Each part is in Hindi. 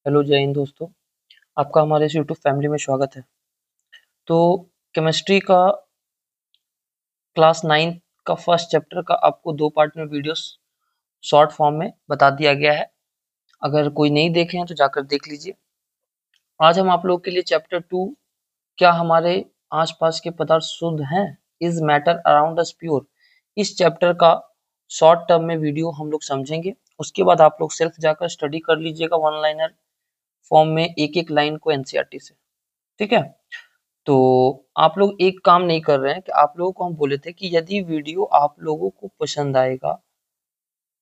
हेलो जय हिंद दोस्तों। आपका हमारे इस यूट्यूब फैमिली में स्वागत है। तो केमिस्ट्री का क्लास 9 का फर्स्ट चैप्टर का आपको 2 पार्ट में वीडियोस शॉर्ट फॉर्म में बता दिया गया है। अगर कोई नहीं देखे हैं तो जाकर देख लीजिए। आज हम आप लोगों के लिए चैप्टर 2 क्या हमारे आसपास के पदार्थ शुद्ध हैं, is matter around us pure, इस चैप्टर का शॉर्ट टर्म में वीडियो हम लोग समझेंगे। उसके बाद आप लोग सेल्फ जाकर स्टडी कर लीजिएगा वन लाइनर फॉर्म में एक एक लाइन को एनसीईआरटी से। ठीक है। तो आप लोग एक काम नहीं कर रहे हैं कि आप लोगों को हम बोले थे कि यदि वीडियो आप लोगों को पसंद आएगा,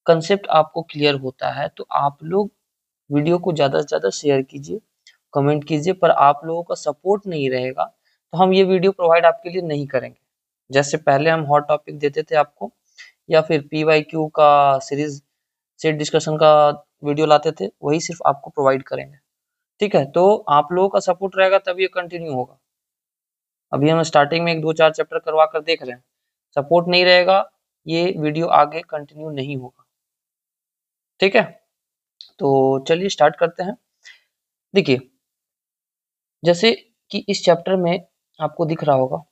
कंसेप्ट आपको क्लियर होता है, तो आप लोग वीडियो को ज़्यादा से ज़्यादा शेयर कीजिए, कमेंट कीजिए। पर आप लोगों का सपोर्ट नहीं रहेगा तो हम ये वीडियो प्रोवाइड आपके लिए नहीं करेंगे। जैसे पहले हम हॉट टॉपिक देते थे आपको, या फिर PYQ का सीरीज सेट डिस्कशन का वीडियो लाते थे, वही सिर्फ आपको प्रोवाइड करेंगे। ठीक है। तो आप लोगों का सपोर्ट रहेगा तब ये कंटिन्यू होगा। अभी हम स्टार्टिंग में 1 2 4 चैप्टर करवा कर देख रहे हैं, सपोर्ट नहीं रहेगा ये वीडियो आगे कंटिन्यू नहीं होगा। ठीक है। तो चलिए स्टार्ट करते हैं। देखिए, जैसे कि इस चैप्टर में आपको दिख रहा होगा,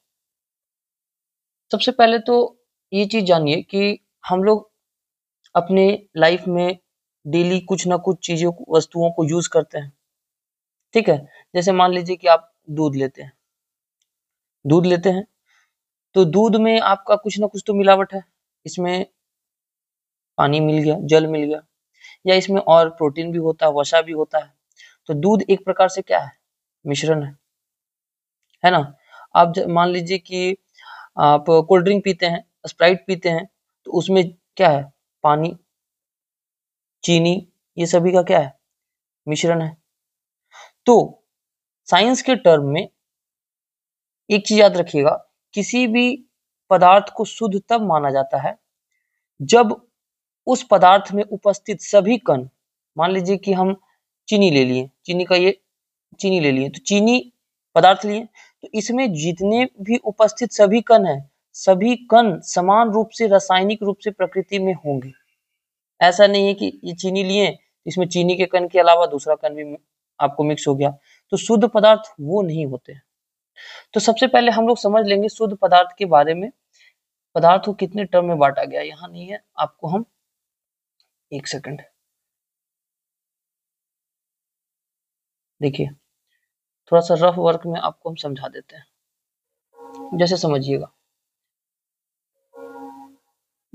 सबसे पहले तो ये चीज जानिए कि हम लोग अपने लाइफ में डेली कुछ ना कुछ चीजों को, वस्तुओं को यूज करते हैं। ठीक है। जैसे मान लीजिए कि आप दूध लेते हैं, तो दूध में आपका कुछ ना कुछ तो मिलावट है। इसमें पानी मिल गया, जल मिल गया, या इसमें और प्रोटीन भी होता है, वसा भी होता है। तो दूध एक प्रकार से क्या है, मिश्रण है ना। आप मान लीजिए कि आप कोल्ड ड्रिंक पीते हैं, स्प्राइट पीते हैं, तो उसमें क्या है, पानी, चीनी, ये सभी का क्या है, मिश्रण है। तो साइंस के टर्म में एक चीज याद रखिएगा, किसी भी पदार्थ को शुद्ध तब माना जाता है जब उस पदार्थ में उपस्थित सभी कण, मान लीजिए कि हम चीनी ले लिए, चीनी ले लिए, तो चीनी पदार्थ लिए, तो इसमें जितने भी उपस्थित सभी कण हैं, सभी कण समान रूप से रासायनिक रूप से प्रकृति में होंगे। ऐसा नहीं है कि ये चीनी लिए, इसमें चीनी के कण के अलावा दूसरा कण भी आपको मिक्स हो गया, तो शुद्ध पदार्थ वो नहीं होते। तो सबसे पहले हम लोग समझ लेंगे शुद्ध पदार्थ के बारे में। पदार्थ को कितने टर्म में बांटा गया, यहाँ नहीं है, आपको हम एक सेकंड देखिए, थोड़ा सा रफ वर्क में आपको हम समझा देते हैं। जैसे समझिएगा,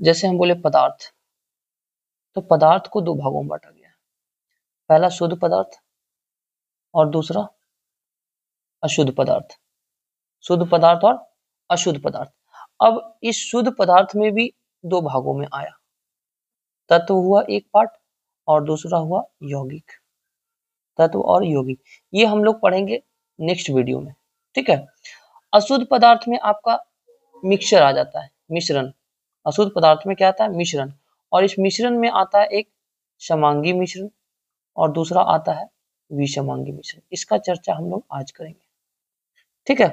जैसे हम बोले पदार्थ, तो पदार्थ को 2 भागों में बांटा गया है। पहला शुद्ध पदार्थ और दूसरा अशुद्ध पदार्थ। शुद्ध पदार्थ और अशुद्ध पदार्थ। अब इस शुद्ध पदार्थ में भी 2 भागों में आया, तत्व हुआ एक पार्ट और दूसरा हुआ यौगिक। तत्व और यौगिक ये हम लोग पढ़ेंगे नेक्स्ट वीडियो में। ठीक है। अशुद्ध पदार्थ में आपका मिक्सचर आ जाता है, मिश्रण। अशुद्ध पदार्थ में क्या आता है, मिश्रण। और इस मिश्रण में आता है एक समांगी मिश्रण और दूसरा आता है विषमांगी मिश्रण। इसका चर्चा हम लोग आज करेंगे। ठीक है।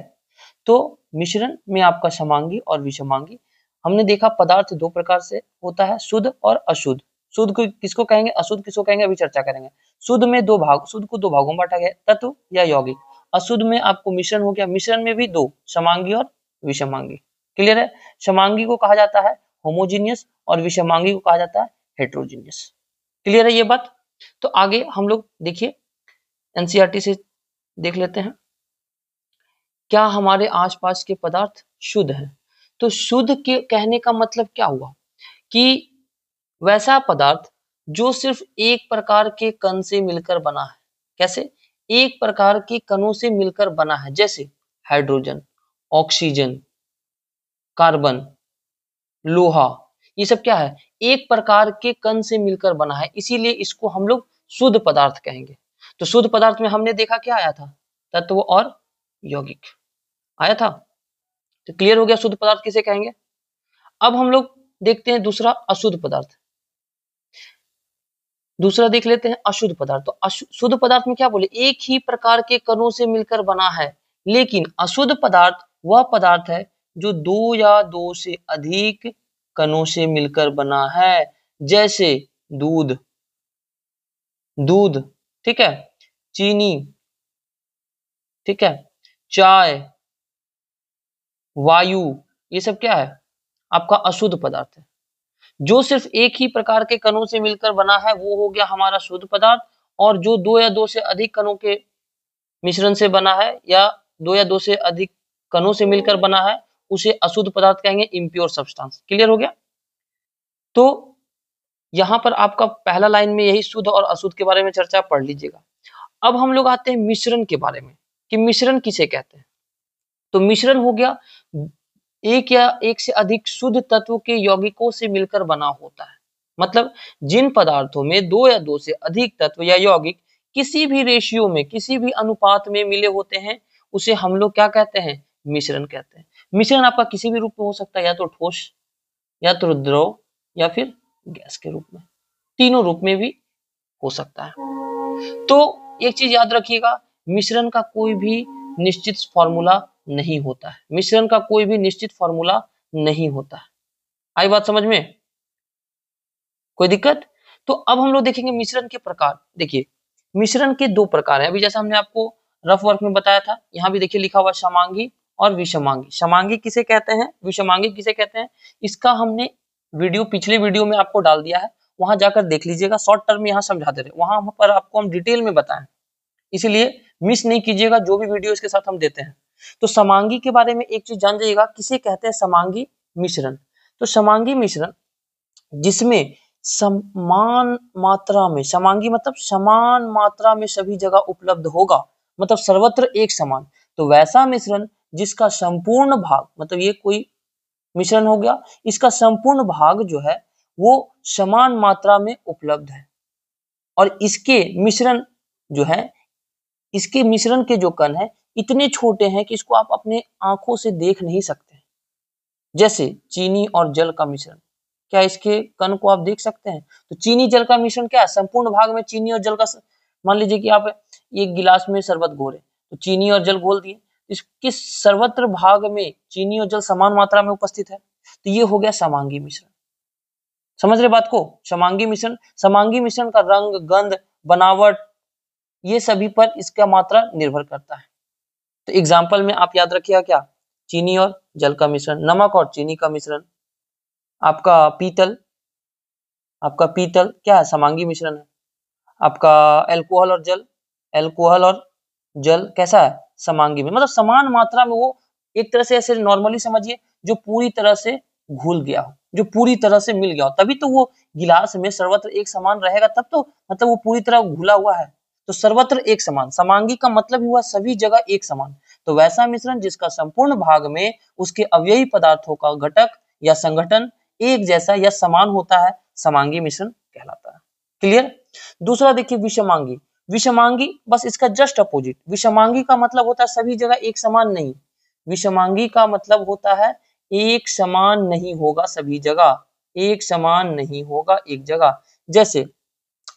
तो मिश्रण में आपका समांगी और विषमांगी। हमने देखा पदार्थ 2 प्रकार से होता है, शुद्ध और अशुद्ध। शुद्ध को किसको कहेंगे, अशुद्ध किसको कहेंगे, अभी चर्चा करेंगे। शुद्ध में 2 भाग, शुद्ध को 2 भागों में बांटा गया, तत्व या यौगिक। अशुद्ध में आपको मिश्रण हो गया, मिश्रण में भी 2, समांगी और विषमांगी। क्लियर है। समांगी को कहा जाता है होमोजीनियस और विषमांगी को कहा जाता है हेट्रोजीनियस। क्लियर है ये बात। तो आगे हम लोग देखिए एनसीईआरटी से देख लेते हैं, क्या हमारे आसपास के पदार्थ शुद्ध हैं। तो शुद्ध के कहने का मतलब क्या हुआ कि वैसा पदार्थ जो सिर्फ एक प्रकार के कण से मिलकर बना है। कैसे, एक प्रकार के कणों से मिलकर बना है, जैसे हाइड्रोजन, ऑक्सीजन, कार्बन, लोहा, ये सब क्या है, एक प्रकार के कण से मिलकर बना है, इसीलिए इसको हम लोग शुद्ध पदार्थ कहेंगे। तो शुद्ध पदार्थ में हमने देखा क्या आया था, तत्व और यौगिक आया था। तो क्लियर हो गया शुद्ध पदार्थ किसे कहेंगे। अब हम लोग देखते हैं दूसरा अशुद्ध पदार्थ। दूसरा देख लेते हैं अशुद्ध पदार्थ। तो शुद्ध पदार्थ में क्या बोले, एक ही प्रकार के कणों से मिलकर बना है। लेकिन अशुद्ध पदार्थ वह पदार्थ है जो 2 या 2 से अधिक कणों से मिलकर बना है, जैसे दूध। ठीक है। चीनी, ठीक है, चाय, वायु, ये सब क्या है? आपका अशुद्ध पदार्थ है। जो सिर्फ एक ही प्रकार के कणों से मिलकर बना है वो हो गया हमारा शुद्ध पदार्थ, और जो दो या दो से अधिक कणों के मिश्रण से बना है या दो या दो से अधिक कणों से मिलकर बना है उसे अशुद्ध पदार्थ कहेंगे, इम्प्योर सब्सटेंस। क्लियर हो गया? तो यहां पर आपका पहला लाइन में यही शुद्ध और अशुद्ध के बारे में चर्चा पढ़ लीजिएगा। अब हम लोग आते हैं मिश्रण के बारे में कि मिश्रण किसे कहते हैं। तो मिश्रण हो गया एक या एक से अधिक शुद्ध तत्व के यौगिकों से मिलकर बना होता है। मतलब जिन पदार्थों में दो या दो से अधिक तत्व या यौगिक किसी भी रेशियो में, किसी भी अनुपात में मिले होते हैं उसे हम लोग क्या कहते हैं? मिश्रण कहते हैं। मिश्रण आपका किसी भी रूप में हो सकता है, या तो ठोस, या तो द्रव, या फिर गैस के रूप में। तीनों रूप में भी हो सकता है। तो एक चीज याद रखिएगा, मिश्रण का कोई भी निश्चित फॉर्मूला नहीं होता है। मिश्रण का कोई भी निश्चित फॉर्मूला नहीं होता है। आई बात समझ में? कोई दिक्कत? तो अब हम लोग देखेंगे मिश्रण के प्रकार। देखिए मिश्रण के दो प्रकार हैं। अभी जैसा हमने आपको रफ वर्क में बताया था, यहाँ भी देखिए लिखा हुआ समांगी और विषमांगी। समांगी किसे कहते हैं, विषमांगी किसे कहते हैं, इसका हमने वीडियो पिछले वीडियो में आपको डाल दिया है, वहां जाकर देख लीजिएगा। शॉर्ट टर्म में यहाँ समझा दे रहे, वहां पर आपको हम डिटेल में बताएं, इसीलिए मिस नहीं कीजिएगा जो भी वीडियो इसके साथ हम देते हैं। तो समांगी के बारे में एक चीज जान जाइएगा, किसे कहते हैं समांगी मिश्रण। तो समांगी मिश्रण जिसमें समान मात्रा में, समांगी मतलब समान मात्रा में सभी जगह उपलब्ध होगा, मतलब सर्वत्र एक समान। तो वैसा मिश्रण जिसका संपूर्ण भाग, मतलब ये कोई मिश्रण हो गया, इसका संपूर्ण भाग जो है वो समान मात्रा में उपलब्ध है, और इसके मिश्रण जो है, इसके मिश्रण के जो कण है इतने छोटे हैं कि इसको आप अपने आंखों से देख नहीं सकते। जैसे चीनी और जल का मिश्रण, क्या इसके कण को आप देख सकते हैं? तो चीनी जल का मिश्रण क्या है? संपूर्ण भाग में चीनी और जल का, मान लीजिए कि आप एक गिलास में शरबत घोरे, तो चीनी और जल घोल दिए, इसके सर्वत्र भाग में चीनी और जल समान मात्रा में उपस्थित है, तो ये हो गया समांगी मिश्रण। समझ रहे बात को? समांगी मिश्रण, समांगी मिश्रण का रंग, गंध, बनावट, ये सभी पर इसका मात्रा निर्भर करता है। तो एग्जाम्पल में आप याद रखिएगा क्या? चीनी और जल का मिश्रण, नमक और चीनी का मिश्रण, आपका पीतल, आपका पीतल क्या है? समांगी मिश्रण है। आपका अल्कोहल और जल, अल्कोहल और जल कैसा है? समांगी में, मतलब समान मात्रा में वो, एक तरह से ऐसे नॉर्मली समझिए जो पूरी तरह से घुल गया हो, जो पूरी तरह से मिल गया हो, तभी तो वो गिलास में सर्वत्र एक समान रहेगा, तब तो मतलब वो पूरी तरह घुला हुआ है। तो सर्वत्र एक समान, समांगी का मतलब हुआ सभी जगह एक समान। तो वैसा मिश्रण जिसका संपूर्ण भाग में उसके अवयवी पदार्थों का घटक या संगठन एक जैसा या समान होता है, समांगी मिश्रण कहलाता है। क्लियर? दूसरा देखिए विषमांगी। विषमांगी बस इसका जस्ट अपोजिट। विषमांगी का मतलब होता है सभी जगह एक समान नहीं। विषमांगी का मतलब होता है एक समान नहीं होगा सभी जगह, एक समान नहीं होगा एक जगह। जैसे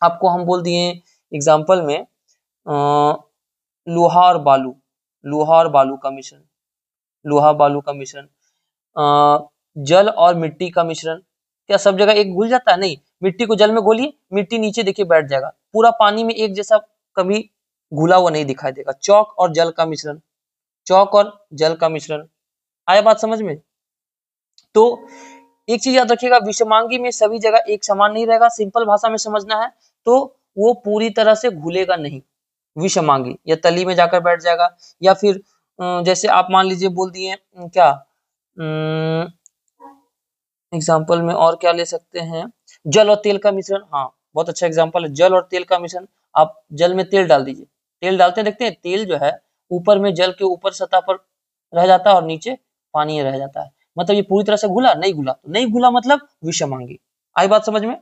आपको हम बोल दिए एग्जाम्पल में लोहा और बालू, लोहा और बालू का मिश्रण, लोहा बालू का मिश्रण, जल और मिट्टी का मिश्रण, क्या सब जगह एक घुल जाता है? नहीं। मिट्टी को जल में घोलिए, मिट्टी नीचे देखिए बैठ जाएगा, पूरा पानी में एक जैसा कभी घुला हुआ नहीं दिखाई देगा। चौक और जल का मिश्रण, चौक और जल का मिश्रण। आया बात समझ में? तो एक चीज याद रखिएगा, विषमांगी में सभी जगह एक समान नहीं रहेगा। सिंपल भाषा में समझना है तो वो पूरी तरह से घुलेगा नहीं विषमांगी, या तली में जाकर बैठ जाएगा, या फिर जैसे आप मान लीजिए बोल दिए क्या, एग्जाम्पल में और क्या ले सकते हैं, जल और तेल का मिश्रण। हाँ बहुत अच्छा एग्जाम्पल है, जल और तेल का मिश्रण। आप जल में तेल डाल दीजिए, तेल डालते देखते हैं, तेल जो है ऊपर में जल के ऊपर सतह पर रह जाता है और नीचे पानी रह जाता है, मतलब ये पूरी तरह से घुला नहीं घुला, तो नहीं घुला मतलब विषमांगी। आई बात समझ में?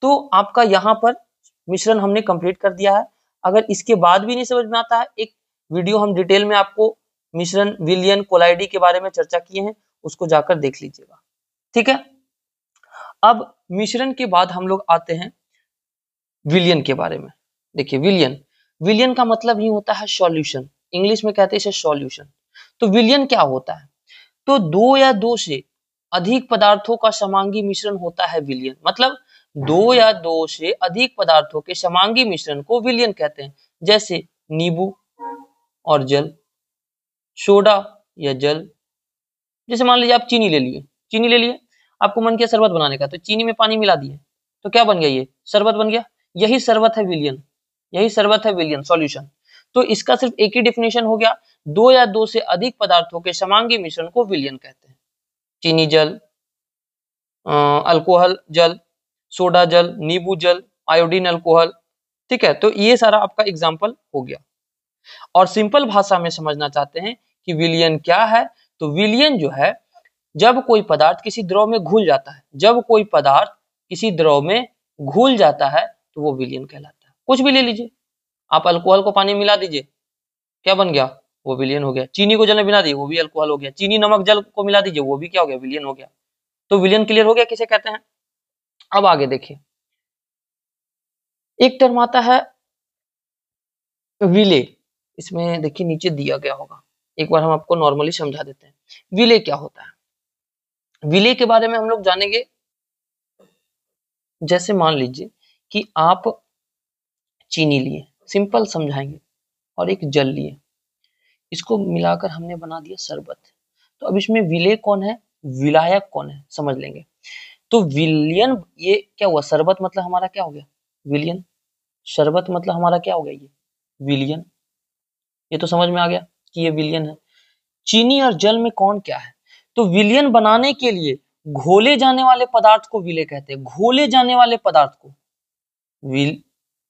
तो आपका यहाँ पर मिश्रण हमने कंप्लीट कर दिया है। अगर इसके बाद भी नहीं समझ में आता है, एक वीडियो हम डिटेल में आपको मिश्रण, विलयन, कोलाइडी के बारे में चर्चा किए हैं, उसको जाकर देख लीजिएगा। ठीक है? अब मिश्रण के बाद हम लोग आते हैं विलयन के बारे में। देखिए विलयन, विलयन का मतलब ही होता है सॉल्यूशन, इंग्लिश में कहते हैं इसे सॉल्यूशन। तो विलयन क्या होता है? तो दो या दो से अधिक पदार्थों का समांगी मिश्रण होता है विलयन। मतलब दो या दो से अधिक पदार्थों के समांगी मिश्रण को विलयन कहते हैं। जैसे नींबू और जल, सोडा या जल। जैसे मान लीजिए आप चीनी ले लिए, आपको मन किया शरबत बनाने का, तो चीनी में पानी मिला दिए, तो क्या बन गया, ये शरबत बन गया। यही शरबत है विलियन, यही शरबत है विलियन सॉल्यूशन। तो इसका सिर्फ एक ही डिफिनेशन हो गया, दो या दो से अधिक पदार्थों के समांगी मिश्रण को विलियन कहते हैं। चीनी जल, अल्कोहल जल, सोडा जल, नींबू जल, आयोडीन अल्कोहल। ठीक है, तो ये सारा आपका एग्जाम्पल हो गया। और सिंपल भाषा में समझना चाहते हैं कि विलियन क्या है, तो विलियन जो है, जब कोई पदार्थ किसी द्रव में घुल जाता है, जब कोई पदार्थ किसी द्रव में घुल जाता है तो वो विलियन कहलाता है। कुछ भी ले लीजिए, आप अल्कोहल को पानी में मिला दीजिए, क्या बन गया, वो विलियन हो गया। चीनी को जल में मिला दिए, वो भी अल्कोहल हो गया। चीनी नमक जल को मिला दीजिए, वो भी क्या हो गया, विलियन हो गया। तो विलियन क्लियर हो गया किसे कहते हैं। अब आगे देखिए, एक टर्म आता है विले। इसमें देखिए नीचे दिया गया होगा, एक बार हम आपको नॉर्मली समझा देते हैं विले क्या होता है। विले के बारे में हम लोग जानेंगे। जैसे मान लीजिए कि आप चीनी लिए, सिंपल समझाएंगे, और एक जल लिए, इसको मिलाकर हमने बना दिया शरबत। तो अब इसमें विलेय कौन है, विलायक कौन है, समझ लेंगे। तो विलियन, ये क्या हुआ, शरबत मतलब हमारा क्या हो गया, विलियन। शरबत मतलब हमारा क्या हो गया, ये विलियन। ये तो समझ में आ गया कि ये विलियन है। चीनी और जल में कौन क्या है, तो विलियन बनाने के लिए घोले जाने वाले पदार्थ को विलेय कहते हैं। घोले जाने वाले पदार्थ को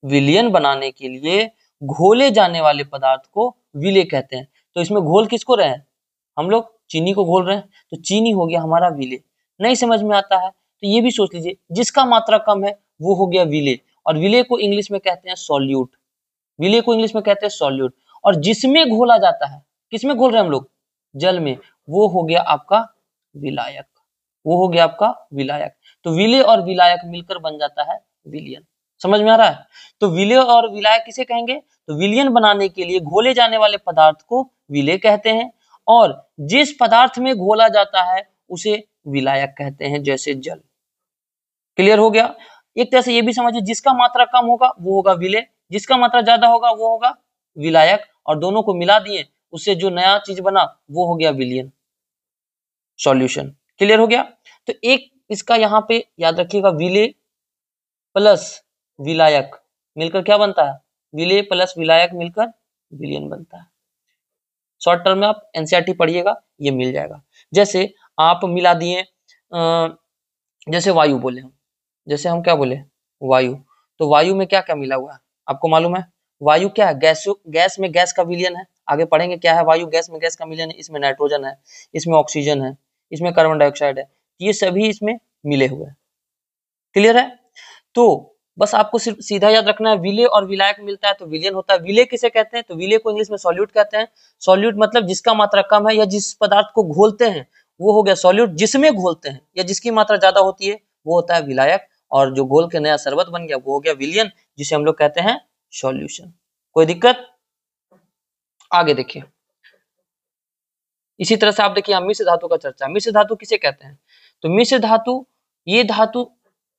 विलियन बनाने के लिए घोले जाने वाले पदार्थ को विलेय कहते हैं। तो इसमें घोल किसको रहे हैं, हम लोग चीनी को घोल रहे हैं, तो चीनी हो गया हमारा विलेय। नहीं समझ में आता है तो ये भी सोच लीजिए, जिसका मात्रा कम है वो हो गया विलेय, और विलेय को इंग्लिश में कहते हैं सॉल्यूट। विलेय को इंग्लिश में कहते हैं सॉल्यूट। और जिसमें घोला जाता है, किसमें घोल रहे हैं हम लोग, जल में, वो हो गया आपका विलायक, वो हो गया आपका विलायक। तो विलेय और विलायक मिलकर बन जाता है विलियन। समझ में आ रहा है। तो विलेय और विलायक किसे कहेंगे, तो विलियन बनाने के लिए घोले जाने वाले पदार्थ को विलेय कहते हैं, और जिस पदार्थ में घोला जाता है उसे विलायक कहते हैं, जैसे जल। क्लियर हो गया। एक तरह से ये भी समझिए, जिसका मात्रा कम होगा वो होगा विलेय, जिसका मात्रा ज्यादा होगा वो होगा विलायक, और दोनों को मिला दिए, उससे जो नया चीज बना वो हो गया विलियन सॉल्यूशन। क्लियर हो गया। तो एक इसका यहाँ पे याद रखिएगा, विलेय प्लस विलायक मिलकर क्या बनता है, विलेय प्लस विलायक मिलकर विलियन बनता है। शॉर्ट टर्म में आप एनसीईआरटी पढ़िएगा, ये मिल जाएगा। जैसे आप मिला दिए, जैसे वायु बोले हम, जैसे हम क्या बोले, वायु। तो वायु में क्या क्या मिला हुआ है आपको मालूम है, वायु क्या है, गैस में गैस का विलियन है। आगे पढ़ेंगे क्या है वायु, गैस में गैस का विलियन है। इसमें नाइट्रोजन है, इसमें ऑक्सीजन है, इसमें कार्बन डाइऑक्साइड है, ये सभी इसमें मिले हुए हैं। क्लियर है। तो बस आपको सिर्फ सीधा याद रखना है, विलेय और विलायक मिलता है तो विलियन होता है। विलेय किसे कहते हैं, तो विलेय को इंग्लिश में सॉल्यूट कहते हैं। सॉल्यूट मतलब जिसका मात्रा कम है, या जिस पदार्थ को घोलते हैं वो हो गया सॉल्यूट। जिसमें घोलते हैं या जिसकी मात्रा ज्यादा होती है वो होता है विलायक, और जो घोल के नया शरबत बन गया वो हो गया विलियन, जिसे हम लोग कहते हैं सॉल्यूशन। कोई दिक्कत। आगे देखिए, इसी तरह से आप देखिए मिश्र धातु का चर्चा। मिश्र धातु किसे कहते हैं, तो मिश्र धातु, ये धातु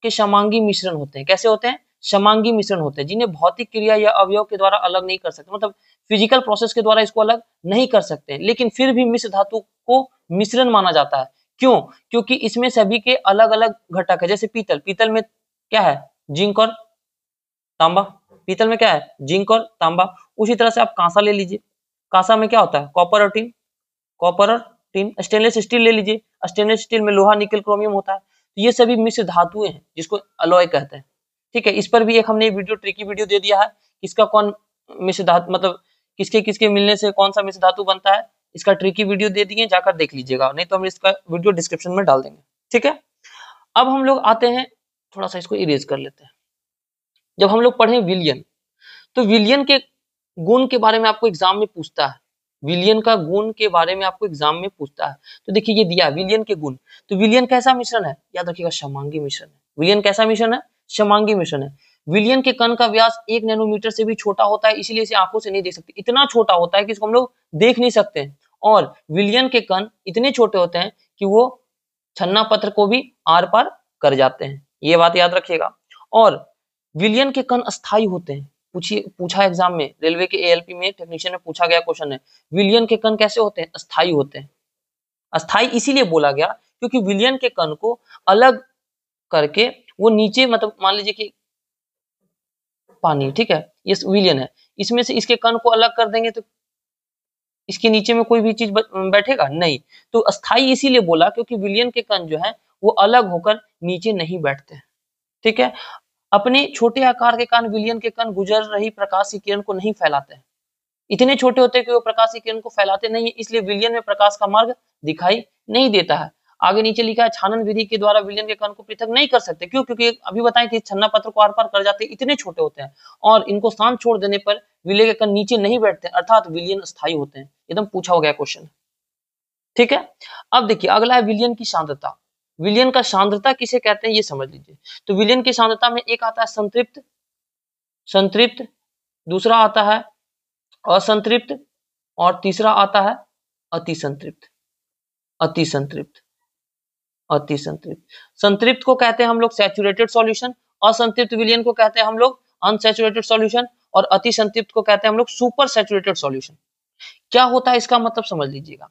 के समांगी मिश्रण होते हैं। कैसे होते हैं, समांगी मिश्रण होते हैं, जिन्हें भौतिक क्रिया या अवयव के द्वारा अलग नहीं कर सकते, मतलब फिजिकल प्रोसेस के द्वारा इसको अलग नहीं कर सकते, लेकिन फिर भी मिश्र धातु को मिश्रण माना जाता है। क्यों, क्योंकि इसमें सभी के अलग अलग घटक है। जैसे पीतल, पीतल में क्या है, जिंक और तांबा। पीतल में क्या है, जिंक और तांबा। उसी तरह से आप कांसा ले लीजिए, कांसा में क्या होता है, कॉपर और टिन, कॉपर और टिन। स्टेनलेस स्टील ले लीजिए, स्टेनलेस स्टील में लोहा निकल क्रोमियम होता है। तो ये सभी मिश्र धातुएं हैं जिसको अलॉय कहते हैं। ठीक है, इस पर भी एक हमने वीडियो, ट्रिकी वीडियो दे दिया है, किसका कौन मिश्र धातु, मतलब किसके किसके मिलने से कौन सा मिश्र धातु बनता है, इसका ट्रिकी वीडियो दे दिए, जाकर देख लीजिएगा, नहीं तो हम इसका वीडियो डिस्क्रिप्शन में डाल देंगे। ठीक है, अब हम लोग आते हैं, थोड़ा सा इसको इरेज कर लेते हैं। जब हम लोग पढ़े विलियन, तो विलियन के गुण के बारे में आपको एग्जाम में पूछता है, विलियन का गुण के बारे में आपको एग्जाम में पूछता है। तो देखिए ये दिया विलियन के गुण। तो विलियन कैसा मिश्रण है, याद रखिएगा समांगी मिश्रण है। विलियन कैसा मिश्रण है, समांगी मिश्रण है। विलियन के कण का व्यास 1 नैनोमीटर से भी छोटा होता है, इसलिए इसे आंखों से नहीं देख सकते। इतना छोटा होता है कि इसको हम लोग देख नहीं सकते हैं। और विलियन के कण इतने छोटे होते हैं कि वो छन्ना पत्र को भी आर पार कर जाते हैं, ये बात याद रखिएगा। और विलियन के कण अस्थायी होते हैं, पूछा एग्जाम में, रेलवे के एएलपी में टेक्नीशियन में पूछा गया क्वेश्चन है, विलियन के कण कैसे होते हैं? अस्थायी होते हैं। अस्थायी इसीलिए बोला गया क्योंकि विलियन के कण को अलग करके वो नीचे, मतलब मान लीजिए कि पानी, ठीक है, ये विलियन है, इसमें से इसके कण को अलग कर देंगे तो इसके नीचे में कोई भी चीज बैठेगा नहीं। तो अस्थायी इसीलिए बोला क्योंकि विलियन के कण जो है वो अलग होकर नीचे नहीं बैठते हैं, ठीक है। अपने छोटे आकार के कारण विलियन के कण गुजर रही प्रकाश की किरण को नहीं फैलाते हैं, इतने छोटे होते हैं कि वो प्रकाश की किरण को फैलाते नहीं है, इसलिए विलियन में प्रकाश का मार्ग दिखाई नहीं देता है। आगे नीचे लिखा है, छानन विधि के द्वारा विलियन के कण को पृथक नहीं कर सकते, क्यों? क्योंकि अभी बताएं कि छन्ना पत्र को आर पार कर जाते हैं, इतने छोटे होते हैं, और इनको शांत छोड़ देने पर विलियन के कण नीचे नहीं बैठते, अर्थात विलियन स्थायी होते हैं। एकदम पूछा हो गया क्वेश्चन, ठीक है। अब देखिए अगला है विलियन की सांद्रता। विलियन का सांद्रता किसे कहते हैं ये समझ लीजिए। तो विलियन की सांद्रता में एक आता है संतृप्त, संतृप्त, दूसरा आता है असंतृप्त, और तीसरा आता है अति संतृप्त, अति संतृप्त, अति संतृप्त। संतृप्त को कहते हैं हम लोग सैचुरेटेड सॉल्यूशन, असंतृप्त विलियन को कहते हैं हम लोग अनसैचुरेटेड सॉल्यूशन, और अति संतृप्त को कहते हैं हम लोग सुपर सैचुरेटेड सॉल्यूशन। क्या होता है इसका मतलब समझ लीजिएगा।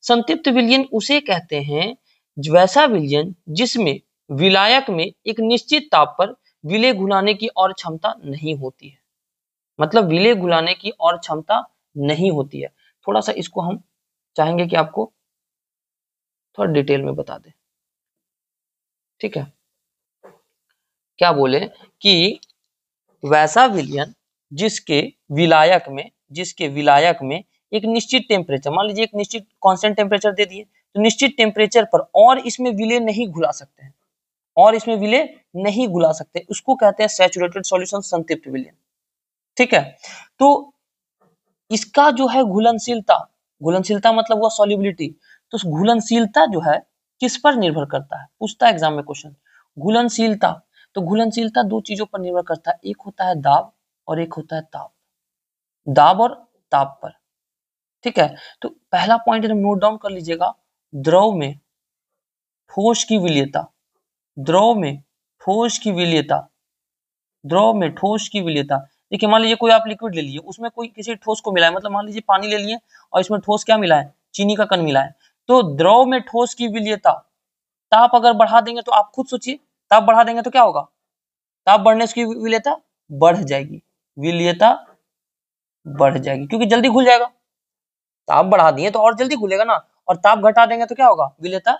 संतृप्त विलयन उसे कहते हैं वैसा विलयन जिसमें विलायक में एक निश्चित ताप पर विलय घुलाने की और क्षमता नहीं होती है, मतलब विलय घुलाने की और क्षमता नहीं होती है। थोड़ा सा इसको हम चाहेंगे कि आपको थोड़ा डिटेल में बता दें, ठीक है। क्या बोले कि वैसा विलयन जिसके विलायक में एक निश्चित टेम्परेचर, मान लीजिए एक निश्चित कांस्टेंट टेम्परेचर दे दिए, तो निश्चित टेम्परेचर पर और इसमें विलय नहीं घुला सकते हैं, और इसमें विलय नहीं घुला सकते, उसको कहते हैं सैचुरेटेड सॉल्यूशन, संतृप्त विलयन, ठीक है। तो इसका जो है घुलनशीलता, घुलनशीलता मतलब हुआ सॉल्युबिलिटी, तो घुलनशीलता जो है किस पर निर्भर करता है, पूछता है एग्जाम में क्वेश्चन। घुलनशीलता, तो घुलनशीलता दो चीजों पर निर्भर करता है, एक होता है दाब और एक होता है ताप, दाब और ताप पर, ठीक है। तो पहला पॉइंट नोट डाउन कर लीजिएगा, द्रव में ठोस की विलयता, द्रव में ठोस की विलयता, द्रव में ठोस की विलयता। देखिए मान लीजिए कोई आप लिक्विड ले लिए, उसमें कोई किसी ठोस को मिला है, मतलब मान लीजिए पानी ले लिए और इसमें ठोस क्या मिला है, चीनी का कण मिला है, तो द्रव में ठोस की विलयता, ताप अगर बढ़ा देंगे तो आप खुद सोचिए, ताप बढ़ा देंगे तो क्या होगा, ताप बढ़ने से विलयता बढ़ जाएगी, विलयता बढ़ जाएगी, क्योंकि जल्दी घुल जाएगा। ताप बढ़ा दिए तो और जल्दी घुलेगा ना, और ताप घटा देंगे तो क्या होगा, विलयता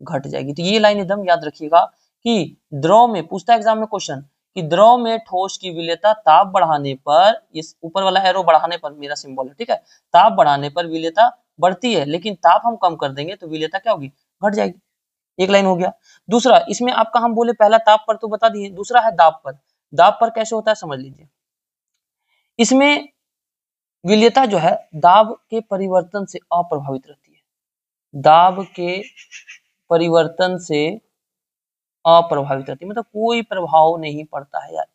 घट जाएगी। तो ये लाइन एकदम याद रखिएगा कि द्रव में, पूछता एग्जाम में क्वेश्चन, कि द्रव में ठोस की विलयता ताप बढ़ाने पर, इस ऊपर वाला एरो बढ़ाने पर मेरा सिंबल है, ठीक है, ताप बढ़ाने पर विलयता बढ़ती है, लेकिन ताप हम कम कर देंगे तो विलयता क्या होगी, घट जाएगी। एक लाइन हो गया। दूसरा, इसमें आपका हम बोले पहला ताप पर तो बता दिए, दूसरा है दाब पर। दाब पर कैसे होता है समझ लीजिए। इसमें विलयता जो है दाब के परिवर्तन से अप्रभावित रहती है, दाब के परिवर्तन से अप्रभावित रहती है, मतलब कोई प्रभाव नहीं पड़ता है यार।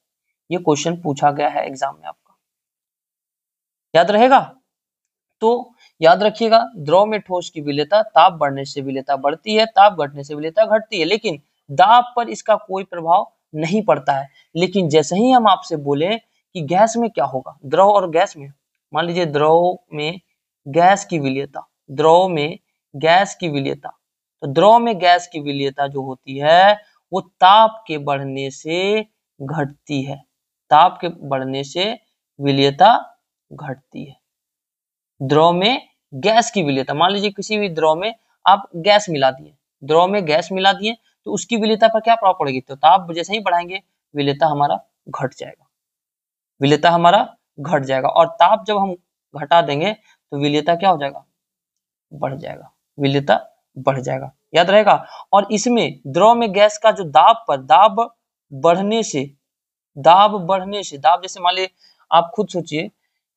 ये क्वेश्चन पूछा गया है एग्जाम में, आपका याद रहेगा। तो याद रखिएगा, द्रव में ठोस की विलयता ताप बढ़ने से विलयता बढ़ती है, ताप घटने से विलयता घटती है, लेकिन दाब पर इसका कोई प्रभाव नहीं पड़ता है। लेकिन जैसे ही हम आपसे बोले कि गैस में क्या होगा, द्रव और गैस में, मान लीजिए द्रव में गैस की विलयता, द्रव में गैस की विलयता, तो द्रव में गैस की विलयता जो होती है वो ताप के बढ़ने से घटती है, ताप के बढ़ने से विलयता घटती है। द्रव में गैस की विलयता, मान लीजिए किसी भी द्रव में आप गैस मिला दिए, द्रव में गैस मिला दिए तो उसकी विलयता पर क्या प्रभाव पड़ेगी, तो ताप जैसे ही बढ़ाएंगे विलयता हमारा घट जाएगा, विलयता हमारा घट जाएगा, और ताप जब हम घटा देंगे तो विलयता क्या हो जाएगा, बढ़ जाएगा, विलयता बढ़ जाएगा, याद रहेगा। और इसमें द्रव में गैस का जो दाब पर, दाब बढ़ने से, दाब जैसे मान लीजिए आप खुद सोचिए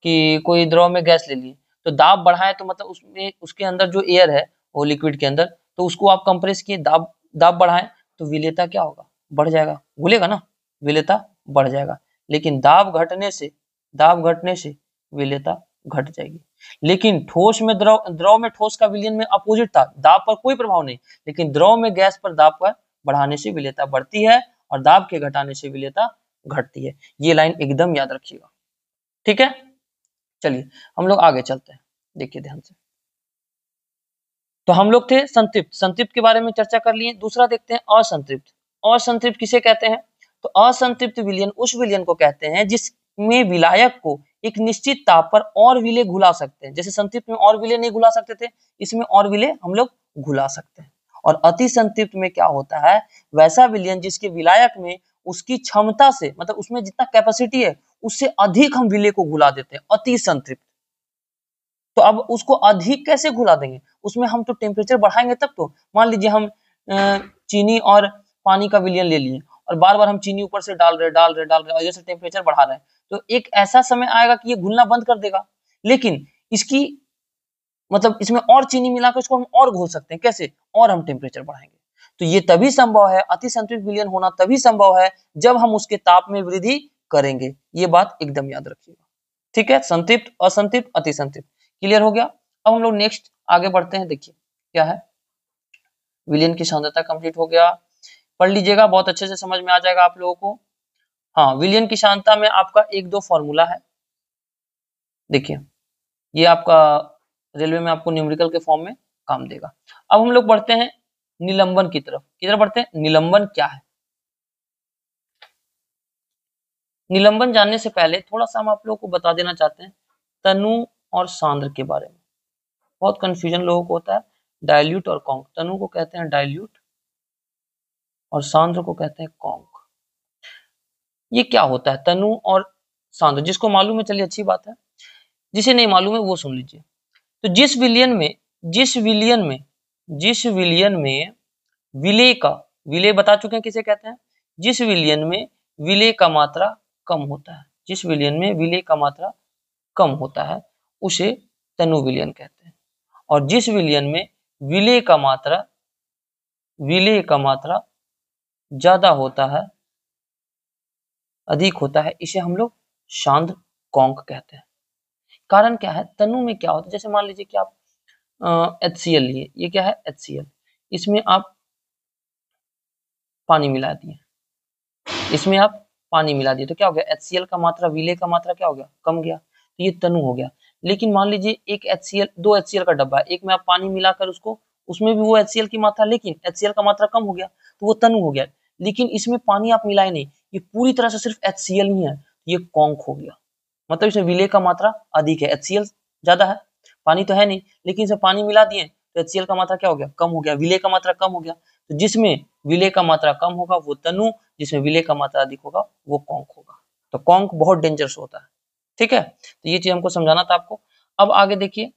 कि कोई द्रव में गैस ले लिए, तो दाब बढ़ाए तो मतलब उसमें, उसके अंदर जो एयर है वो लिक्विड के अंदर, तो उसको आप कंप्रेस किए, दाब बढ़ाएं तो विलयता क्या होगा, बढ़ जाएगा, घुलेगा ना, विलयता बढ़ जाएगा। लेकिन दाब घटने से विलयता घट जाएगी। लेकिन ठोस में द्रव में ठोस का विलयन में अपोजिट था, दाब पर कोई प्रभाव नहीं, लेकिन द्रव में गैस पर दाब पर बढ़ाने से विलयता बढ़ती है और दाब के घटाने से विलयता घटती है। ये लाइन एकदम याद रखिएगा, ठीक है, चलिए हम लोग आगे चलते हैं, देखिए ध्यान से। तो हम लोग थे संतृप्त, संतृप्त के बारे में चर्चा कर लिए। दूसरा देखते हैं असंतृप्त। असंतृप्त किसे कहते हैं? तो असंतृप्त विलयन उस विलयन को कहते हैं जिसमें विलायक को एक निश्चित ताप पर और विलेय घुला सकते हैं। जैसे संतृप्त में और विलेय नहीं घुला सकते थे, इसमें और विलेय हम लोग घुला सकते हैं। और अति संतृप्त में क्या होता है, वैसा विलयन जिसके विलायक में उसकी क्षमता से, मतलब उसमें जितना कैपेसिटी है उससे अधिक हम विलेय को घुला देते हैं, अति संतृप्त। तो अब उसको अधिक कैसे घुला देंगे, उसमें हम तो टेम्परेचर बढ़ाएंगे तब तो। मान लीजिए हम चीनी और पानी का विलयन ले लिए और बार बार हम चीनी ऊपर से डाल रहे और जैसे टेम्परेचर बढ़ा रहे हैं, तो एक ऐसा समय आएगा कि ये घुलना बंद कर देगा। लेकिन इसकी मतलब इसमें और चीनी मिलाकर इसको हम और घोल सकते हैं, कैसे? और हम टेम्परेचर बढ़ाएंगे। तो ये तभी संभव है, अति संतृप्त विलयन होना तभी संभव है जब हम उसके ताप में वृद्धि करेंगे। ये बात एकदम याद रखिएगा, ठीक है। संतृप्त, असंतृप्त, अति संतृप्त, क्लियर हो गया। अब हम लोग नेक्स्ट आगे बढ़ते हैं। देखिए क्या है, विलयन की सांद्रता कंप्लीट हो गया, पढ़ लीजिएगा, बहुत अच्छे से समझ में आ जाएगा आप लोगों को। हाँ, विलयन की सांद्रता में आपका एक दो फॉर्मूला है। देखिए ये आपका रेलवे में आपको न्यूमेरिकल के फॉर्म में काम देगा। अब हम लोग बढ़ते हैं निलंबन की तरफ। किधर बढ़ते हैं? निलंबन क्या है? निलंबन जानने से पहले थोड़ा सा हम आप लोगों को बता देना चाहते हैं तनु और सांद्र के बारे में। बहुत कंफ्यूजन लोगों को होता है, डाइल्यूट और कॉन्क। तनु को कहते हैं डाइल्यूट और सांद्र को कहते हैं कॉन्क। ये क्या होता है तनु और सांद्र? जिसको मालूम है चलिए अच्छी बात है, जिसे नहीं मालूम है वो सुन लीजिए। तो जिस विलयन में विलेय का, विलेय बता चुके हैं किसे कहते हैं, जिस विलयन में विलेय का मात्रा कम होता है, जिस विलयन में विलेय का मात्रा कम होता है उसे तनु विलयन कहते हैं। और जिस विलयन में विलेय का मात्रा ज्यादा होता है, अधिक होता है, इसे हम लोग सांद्र कॉन्क कहते हैं। कारण क्या है, तनु में क्या होता है, जैसे मान लीजिए कि आप HCl लिए, ये क्या है HCl, इसमें आप पानी मिला दिए, इसमें आप पानी मिला दिए तो क्या हो गया, HCl का मात्रा, विलेय का मात्रा क्या हो गया, कम गया, तो ये तनु हो गया। लेकिन मान लीजिए एक HCl, दो HCl का डब्बा है, एक में आप पानी मिलाकर उसको, उसमें भी वो HCl की मात्रा, लेकिन HCl का मात्रा कम हो गया तो वो तनु हो गया। लेकिन इसमें पानी आप मिलाए नहीं, ये पूरी तरह से सिर्फ HCl ही है, ये कॉन्क हो गया। मतलब इसमें विलेय का मात्रा अधिक है, HCl ज्यादा है, पानी तो है नहीं, लेकिन इसे पानी मिला दिए तो HCl का मात्रा क्या हो गया, कम हो गया, विलेय का मात्रा कम हो गया। तो जिसमें विलेय का मात्रा कम होगा वो तनु, जिसमें विलेय का मात्रा अधिक होगा वो कॉन्क होगा। तो कॉन्क बहुत डेंजरस होता है, ठीक है। तो ये चीज हमको समझाना था आपको। अब आगे देखिए,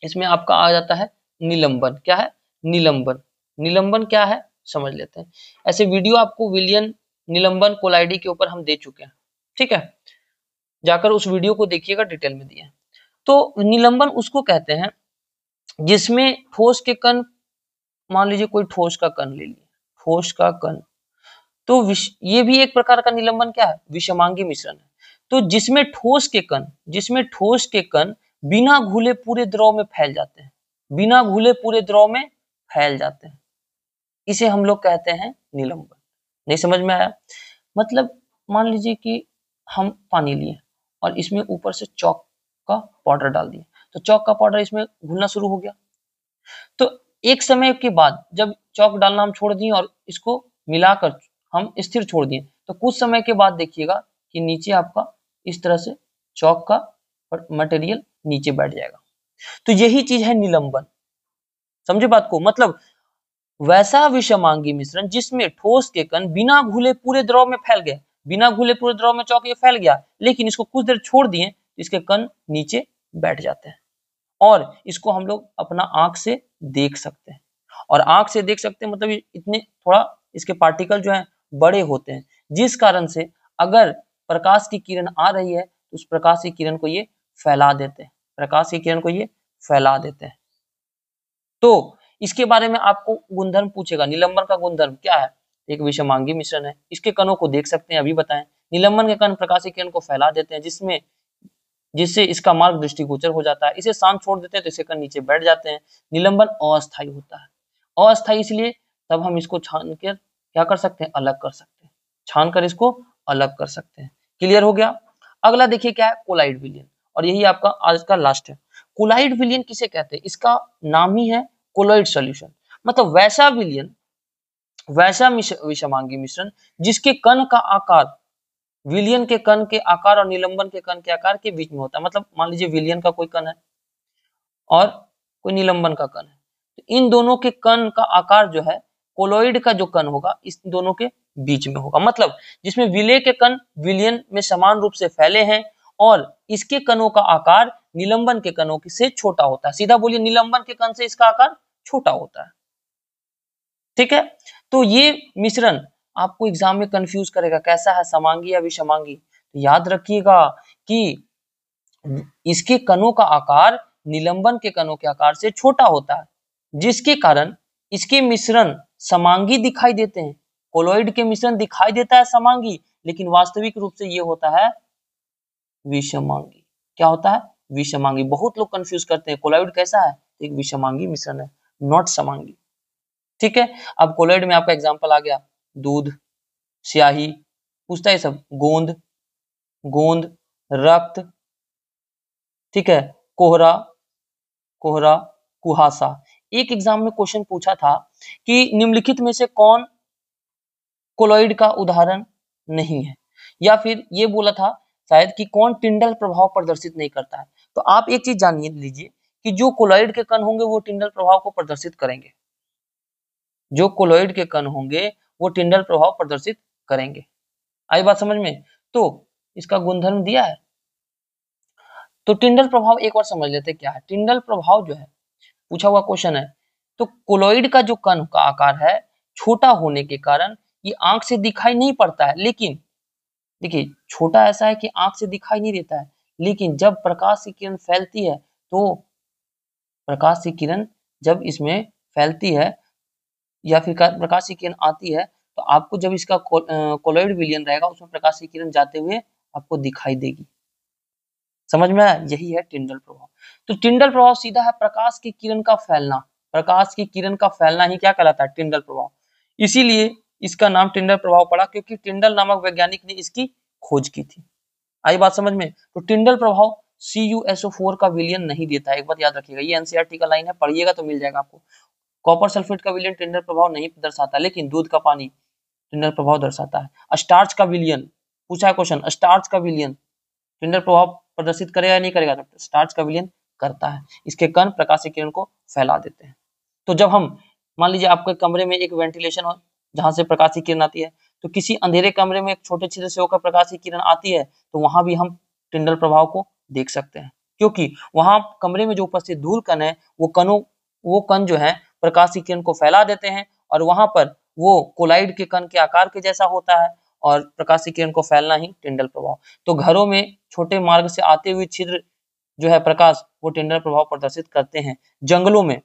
इसमें आपका आ जाता है निलंबन। क्या है? निलंबन। निलंबन क्या है समझ लेते हैं। ऐसे वीडियो आपको विलयन, निलंबन, कोलाइडी के ऊपर हम दे चुके हैं, ठीक है, जाकर उस वीडियो को देखिएगा, डिटेल में दिया है। तो निलंबन उसको कहते हैं जिसमें ठोस के कण, मान लीजिए कोई ठोस का कण ले लिए, ठोस का कण, तो ये भी एक प्रकार का निलंबन क्या है, विषमांगी मिश्रण है। तो जिसमें ठोस के कण बिना घुले पूरे द्रव में फैल जाते हैं, बिना घुले पूरे द्रव में फैल जाते हैं, इसे हम लोग कहते हैं निलंबन। नहीं समझ में आया? मतलब मान लीजिए कि हम पानी लिए और इसमें ऊपर से चौक का पाउडर डाल दिए, तो चौक का पाउडर इसमें घुलना शुरू हो गया। तो एक समय के बाद जब चौक डालना हम छोड़ दिए और इसको मिलाकर हम स्थिर छोड़ दिए, तो कुछ समय के बाद देखिएगा कि नीचे आपका इस तरह से चौक का मटेरियल नीचे बैठ जाएगा। तो यही चीज है निलंबन, समझे बात को। मतलब वैसा विषमांगी मिश्रण जिसमें ठोस के कण बिना घुले पूरे द्रव में फैल गए, बिना घुले पूरे द्रव में चौक ये फैल गया, लेकिन इसको कुछ देर छोड़ दिए, इसके कण नीचे बैठ जाते हैं और इसको हम लोग अपना आंख से देख सकते हैं। और आंख से देख सकते हैं मतलब इतने थोड़ा इसके पार्टिकल जो है बड़े होते हैं, जिस कारण से अगर प्रकाश की किरण आ रही है तो उस प्रकाश की किरण को ये फैला देते हैं, प्रकाश की किरण को ये फैला देते हैं। तो इसके बारे में आपको गुणधर्म पूछेगा, निलंबन का गुणधर्म क्या है, एक विषमांगी मिश्रण है, इसके कणों को देख सकते हैं, अभी बताएं। निलंबन के कण प्रकाश की किरण को फैला देते हैं, जिससे इसका मार्ग दृष्टिगोचर हो जाता है। इसे शांत छोड़ देते हैं तो इसके कण नीचे बैठ जाते हैं। निलंबन अस्थायी होता है, अस्थायी इसलिए तब हम इसको छान कर क्या कर सकते हैं, अलग कर सकते हैं, छान कर इसको अलग कर सकते हैं। क्लियर हो गया? अगला देखिए क्या है, कोलाइड विलयन, और यही आपका आज का लास्ट है। कोलाइड विलयन किसे कहते हैं, इसका नाम ही है कोलॉइड सॉल्यूशन, मतलब वैसा विलयन, वैसा विषमांगी मिश्रण जिसके कण का आकार विलयन के कण के आकार और निलंबन के कण के आकार के बीच में होता है। मतलब मान लीजिए विलयन का कोई कण है और कोई निलंबन का कण है, तो इन दोनों के कण का आकार जो है कोलॉइड का जो कण होगा इस दोनों के बीच में होगा। मतलब जिसमें विलय के कण विलयन में समान रूप से फैले हैं और इसके कणों का आकार निलंबन के कणों से छोटा होता है। सीधा बोलिए, निलंबन के कण से इसका आकार छोटा होता है। ठीक है, तो ये मिश्रण आपको एग्जाम में कंफ्यूज करेगा, कैसा है, समांगी या विषमांगी। तो याद रखिएगा कि इसके कणों का आकार निलंबन के कणों के आकार से छोटा होता है, जिसके कारण इसके मिश्रण समांगी दिखाई देते हैं। कोलॉइड के मिश्रण दिखाई देता है समांगी, लेकिन वास्तविक रूप से ये होता है विषमांगी। क्या होता है, विषमांगी। बहुत लोग कंफ्यूज करते हैं, कोलॉइड कैसा है, एक विषमांगी मिश्रण है, नॉट समांगी। ठीक है, अब कोलॉइड में आपका एग्जांपल आ गया, दूध, स्याही, पूछता है सब, गोंद, गोंद, रक्त, ठीक है, कोहरा, कोहरा, कुहासा। एक एग्जाम में क्वेश्चन पूछा था कि निम्नलिखित में से कौन कोलॉइड का उदाहरण नहीं है, या फिर ये बोला था शायद कि कौन टिंडल प्रभाव प्रदर्शित नहीं करता है। तो आप एक चीज जानिए लीजिए कि जो कोलॉइड के कण होंगे वो टिंडल प्रभाव को प्रदर्शित करेंगे, जो कोलॉइड के कण होंगे वो टिंडल प्रभाव प्रदर्शित करेंगे। आई बात समझ में? तो इसका गुणधर्म दिया है। तो टिंडल प्रभाव एक बार समझ लेते क्या है। टिंडल प्रभाव जो है पूछा हुआ क्वेश्चन है, तो कोलॉइड का जो कण का आकार है छोटा होने के कारण ये आंख से दिखाई नहीं पड़ता है, लेकिन देखिए छोटा ऐसा है कि आंख से दिखाई नहीं देता है, लेकिन जब प्रकाश की किरण फैलती है तो प्रकाश की किरण जब इसमें फैलती है या फिर प्रकाश की किरण आती है तो आपको जब इसका कोलॉइड विलयन रहेगा उसमें प्रकाश की किरण जाते हुए आपको दिखाई देगी। समझ में आया? यही है टिंडल प्रभाव। तो टिंडल प्रभाव सीधा है प्रकाश की किरण का फैलना, प्रकाश की किरण का फैलना ही क्या कहलाता है, टिंडल प्रभाव। इसीलिए इसका नाम टिंडल प्रभाव पड़ा, क्योंकि टिंडल नामक वैज्ञानिक ने इसकी खोज की थी। आई बात समझ में? तो टिंडल प्रभाव CuSO4 का विलयन नहीं देता है, एक बात याद रखिएगा, ये एनसीईआरटी का लाइन है, पढ़िएगा तो मिल जाएगा आपको। कॉपर सल्फेट का विलयन टिंडल प्रभाव नहीं दर्शाता, लेकिन दूध का पानी टिंडल प्रभाव दर्शाता है। स्टार्च का विलयन पूछा है क्वेश्चन, स्टार्च का विलयन टिंडल प्रभाव प्रदर्शित करेगा या नहीं करेगा, तो स्टार्च का विलयन करता है। इसके कण प्रकाश की किरण को फैला देते हैं। तो जब हम मान लीजिए आपके कमरे में एक वेंटिलेशन हो जहां से प्रकाश की किरण आती है, तो किसी अंधेरे कमरे में एक छोटे छिद्र से होकर प्रकाश की किरण आती है, तो वहां भी हम टिंडल प्रभाव को देख सकते हैं, क्योंकि वहां कमरे में जो उपस्थित धूल कण है वो कण जो है प्रकाश की किरण को फैला देते हैं, और वहां पर वो कोलाइड के कण के आकार के जैसा होता है, और प्रकाश की किरण को फैलना ही टिंडल प्रभाव। तो घरों में छोटे मार्ग से आते हुए छिद्र जो है प्रकाश, वो टिंडल प्रभाव प्रदर्शित करते हैं। जंगलों में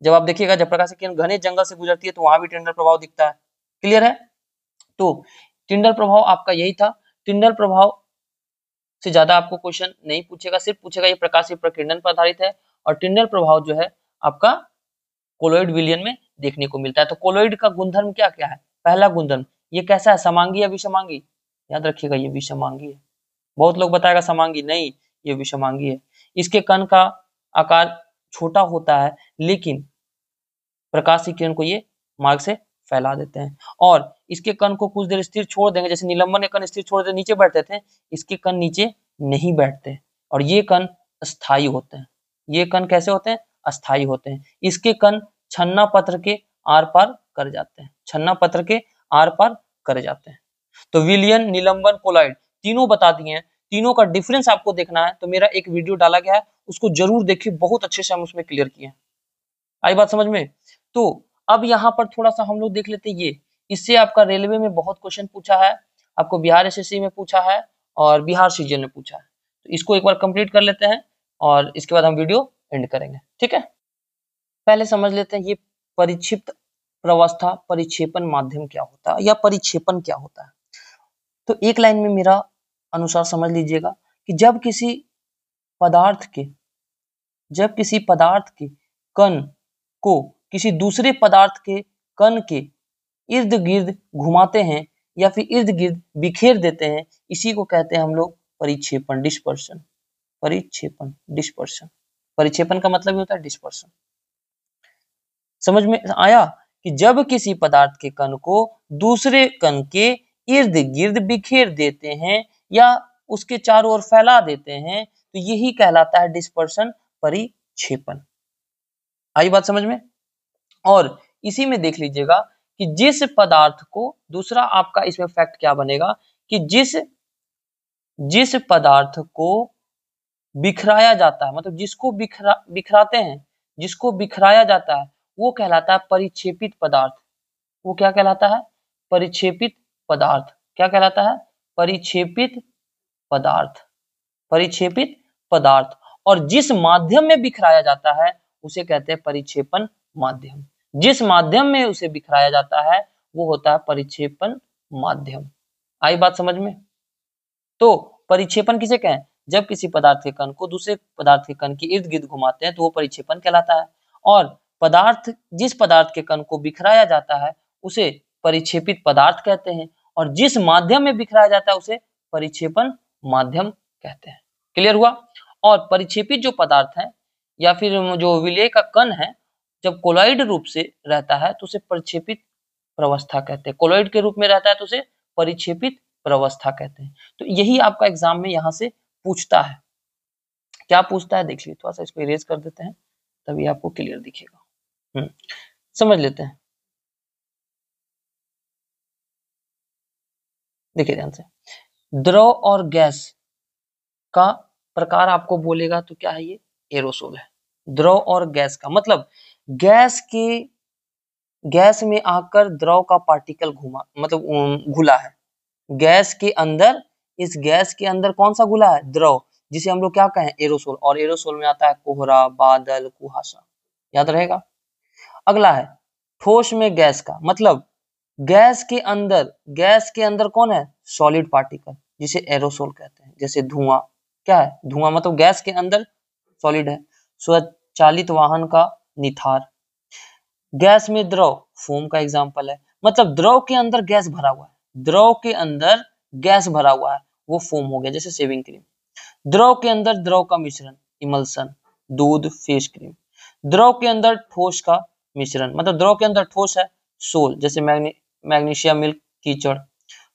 जब आप देखिएगा, जब प्रकाश की किरण घने जंगल से गुजरती है तो वहां भी टिंडल प्रभाव दिखता है। क्लियर है? तो टिंडल प्रभाव आपका यही था। टिंडल प्रभाव से ज्यादा आपको क्वेश्चन नहीं पूछेगा, सिर्फ पूछेगा ये प्रकाशीय प्रकीर्णन पर आधारित है, और टिंडल प्रभाव जो है आपका कोलॉइड विलयन में देखने को मिलता है। तो कोलॉइड का गुणधर्म क्या क्या है? पहला गुणधर्म, ये कैसा है, समांगी या विषमांगी? याद रखिएगा ये विषमांगी है। बहुत लोग बताएगा समांगी, नहीं, ये विषमांगी है। इसके कण का आकार छोटा होता है, लेकिन प्रकाश की किरण को ये मार्ग से फैला देते हैं, और इसके कण को कुछ देर स्थिर छोड़ देंगे, जैसे निलंबन के कण स्थिर छोड़ दे नीचे बैठते थे, इसके कण नीचे नहीं बैठते, और ये कण स्थायी होते हैं। ये कण कैसे होते हैं? अस्थायी होते हैं। इसके कण छन्ना पत्र के आर पार कर जाते हैं, छन्ना पत्र के आर पार कर जाते हैं। तो विलयन, निलंबन, कोलॉइड तीनों बता दिए हैं। तीनों का डिफरेंस आपको देखना है तो मेरा एक वीडियो डाला गया है, उसको जरूर देखिए, बहुत अच्छे से हम उसमें क्लियर किए हैं। आई बात समझ में? तो अब यहाँ पर थोड़ा सा हम लोग देख लेते हैं ये, इससे आपका रेलवे में बहुत क्वेश्चन पूछा है, आपको बिहार एसएससी में पूछा है, और बिहार सीजन में पूछा है। तो इसको एक बार कंप्लीट कर लेते हैं, और इसके बाद हम वीडियो एंड करेंगे। ठीक है, पहले समझ लेते हैं ये परिक्षिप्त प्रवस्था परिक्षेपण माध्यम क्या होता है, या परिक्षेपण क्या होता है। तो एक लाइन में मेरा अनुसार समझ लीजिएगा कि जब किसी पदार्थ के कण को किसी दूसरे पदार्थ के कण के इर्द गिर्द घुमाते हैं या फिर इर्द गिर्द बिखेर देते हैं, इसी को कहते हैं हम लोग परिक्षेपण, डिस्पर्शन, परिक्षेपण, डिस्पर्शन। परिक्षेपण का मतलब ही होता है डिस्पर्शन। समझ में आया कि जब किसी पदार्थ के कण को दूसरे कण के इर्द गिर्द बिखेर देते हैं या उसके चारों ओर फैला देते हैं तो यही कहलाता है डिस्पर्शन, परिक्षेपण। आई बात समझ में? और इसी में देख लीजिएगा कि जिस पदार्थ को, दूसरा आपका इसमें फैक्ट क्या बनेगा कि जिस पदार्थ को बिखराया जाता है, मतलब जिसको बिखराते हैं, जिसको बिखराया जाता है वो कहलाता है परिक्षेपित पदार्थ। वो क्या कहलाता है? परिक्षेपित पदार्थ। क्या कहलाता है? परिक्षेपित पदार्थ, परिक्षेपित पदार्थ। और जिस माध्यम में बिखराया जाता है उसे कहते हैं परिक्षेपण माध्यम। जिस माध्यम में उसे बिखराया जाता है वो होता है परिक्षेपण माध्यम। आई बात समझ में? तो परिक्षेपण किसे कहें? जब किसी पदार्थ के कण को दूसरे पदार्थ के कण के इर्द गिर्द घुमाते हैं तो वो परिक्षेपण कहलाता है। और जिस पदार्थ के कण को बिखराया जाता है उसे परिक्षेपित पदार्थ कहते हैं, और जिस माध्यम में बिखराया जाता है उसे परिक्षेपण माध्यम कहते हैं। क्लियर हुआ? और परिक्षेपित जो पदार्थ है या फिर जो विलेय का कण है, जब कोलॉइड रूप से रहता है तो उसे परिक्षेपित प्रवस्था कहते हैं। कोलॉइड के रूप में रहता है तो उसे परिक्षेपित प्रवस्था कहते हैं। तो यही आपका एग्जाम में यहां से पूछता है। क्या पूछता है देख लीजिए, थोड़ा सा इसको इरेज कर देते हैं तभी आपको क्लियर दिखेगा। समझ लेते हैं। देखिए ध्यान से, द्रव और गैस का प्रकार आपको बोलेगा तो क्या है? ये एरोसोल है। द्रव और गैस का मतलब गैस में आकर द्रव का पार्टिकल घुमा, मतलब घुला है गैस के अंदर। इस गैस के अंदर कौन सा घुला है? द्रव, जिसे हम लोग क्या कहें? एरोसोल। और एरोसोल में आता है कोहरा, बादल, कुहासा। याद रहेगा। अगला है ठोस में गैस का मतलब गैस के अंदर कौन है? सॉलिड पार्टिकल, जिसे एरोसोल कहते हैं। जैसे धुआं, क्या है? धुआं मतलब गैस के अंदर सॉलिड है। स्वचालित वाहन का निथार। गैस में द्रव, फोम का एग्जांपल है। मतलब द्रव के अंदर गैस भरा हुआ है, द्रव के अंदर गैस भरा हुआ है, वो फोम हो गया। जैसे शेविंग क्रीम। द्रव के अंदर द्रव का मिश्रण, इमल्सन। दूध, फेस क्रीम। द्रव के अंदर ठोस का मिश्रण, मतलब द्रव के अंदर ठोस है, सोल। जैसे मैग्नीशिया मिल्क, कीचड़।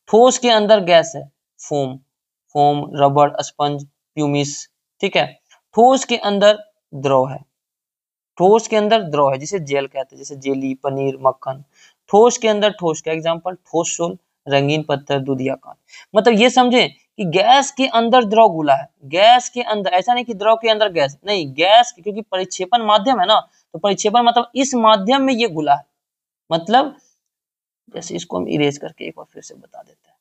ठोस के अंदर गैस है, फोम, रबड़, स्पंज, प्यूमिस। ठीक है। ठोस के अंदर द्रव है, ठोस के अंदर द्रव है जिसे जेल कहते हैं। जैसे जेली, पनीर, मक्खन। ठोस के अंदर ठोस का एग्जांपल ठोस सोल, रंगीन पत्थर, दूधिया कान। मतलब ये समझे कि गैस के अंदर द्रव घुला है, गैस के अंदर। ऐसा नहीं कि द्रव के अंदर गैस नहीं, गैस, क्योंकि परिक्षेपण माध्यम है ना, तो परिक्षेपण मतलब इस माध्यम में ये घुला है। मतलब जैसे इसको हम इरेज करके एक बार फिर से बता देते हैं।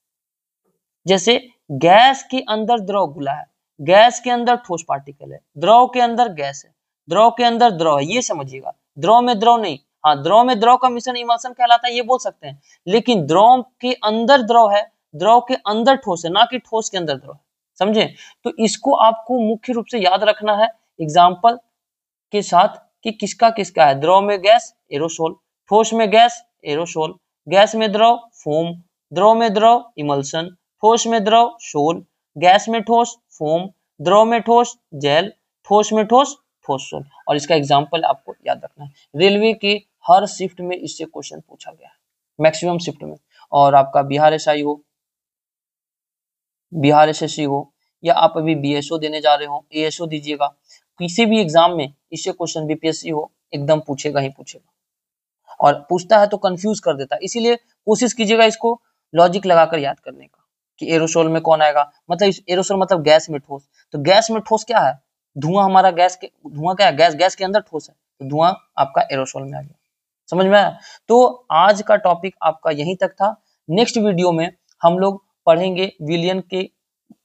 जैसे गैस के अंदर द्रव घुला है, गैस के अंदर ठोस पार्टिकल है, द्रव के अंदर गैस है, द्रव के अंदर द्रव है। ये समझिएगा, द्रव में द्रव नहीं। हाँ, द्रव में द्रव का मिश्रण इमल्सन कहलाता है, ये बोल सकते हैं। लेकिन द्रव के अंदर द्रव है, द्रव के अंदर ठोस है, ना कि ठोस के अंदर द्रव है। समझे? तो इसको आपको मुख्य रूप से याद रखना है एग्जाम्पल के साथ कि किसका किसका है। द्रव में गैस, एरोसोल। ठोस में गैस, एरोसोल। गैस में द्रव, फोम। द्रव में द्रव, इमल्सन। ठोस में द्रव, सोल। गैस में ठोस, फोम। द्रव में ठोस, जेल। ठोस में ठोस, सोल। और इसका एग्जाम्पल आपको याद रखना है। रेलवे की हर शिफ्ट में इससे क्वेश्चन पूछा गया है, मैक्सिमम शिफ्ट में। और आपका बिहार एसआई हो, बिहार एसएससी हो, या आप अभी बीएसओ देने जा रहे हो, एएसओ दीजिएगा, किसी भी एग्जाम में इससे क्वेश्चन, बीपीएससी हो, एकदम पूछेगा ही पूछेगा। और पूछता है तो कंफ्यूज कर देता है, इसीलिए कोशिश कीजिएगा इसको लॉजिक लगाकर याद करने का कि एरोसोल में कौन आएगा। मतलब एरोसोल मतलब गैस में ठोस। तो गैस में ठोस क्या है? धुआं। हमारा धुआं क्या है? गैस के अंदर ठोस है, तो धुआं आपका एरोसोल में आ गया। समझ में आया? तो आज का टॉपिक आपका यहीं तक था। नेक्स्ट वीडियो में हम लोग पढ़ेंगे विलयन के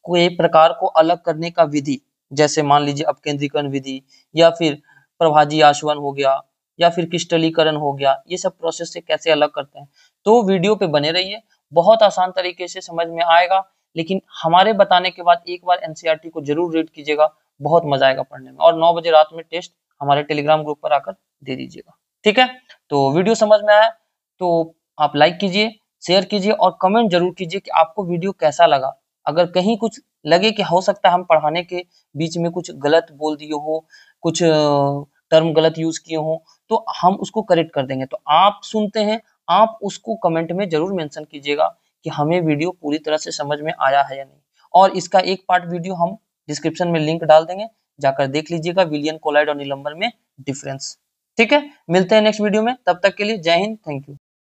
कोई प्रकार को अलग करने का विधि। जैसे मान लीजिए अपकेंद्रीकरण विधि, या फिर प्रभाजी आशवन हो गया, या फिर क्रिस्टलीकरण हो गया। ये सब प्रोसेस से कैसे अलग करते हैं। तो वीडियो पे बने रहिए, बहुत आसान तरीके से समझ में आएगा। लेकिन हमारे बताने के बाद एक बार एनसीईआरटी को जरूर रीड कीजिएगा, बहुत मजा आएगा पढ़ने में। और 9 बजे रात में टेस्ट हमारे टेलीग्राम ग्रुप पर आकर दे दीजिएगा। ठीक है? तो वीडियो समझ में आया तो आप लाइक कीजिए, शेयर कीजिए और कमेंट जरूर कीजिए कि आपको वीडियो कैसा लगा। अगर कहीं कुछ लगे कि हो सकता है हम पढ़ाने के बीच में कुछ गलत बोल दिए हो, कुछ टर्म गलत यूज किए हो, तो हम उसको करेक्ट कर देंगे। तो आप सुनते हैं, आप उसको कमेंट में जरूर मेंशन कीजिएगा कि हमें वीडियो पूरी तरह से समझ में आया है या नहीं। और इसका एक पार्ट वीडियो हम डिस्क्रिप्शन में लिंक डाल देंगे, जाकर देख लीजिएगा विलियन कोलाइड और निलंबर में डिफरेंस। ठीक है, मिलते हैं नेक्स्ट वीडियो में, तब तक के लिए जय हिंद, थैंक यू।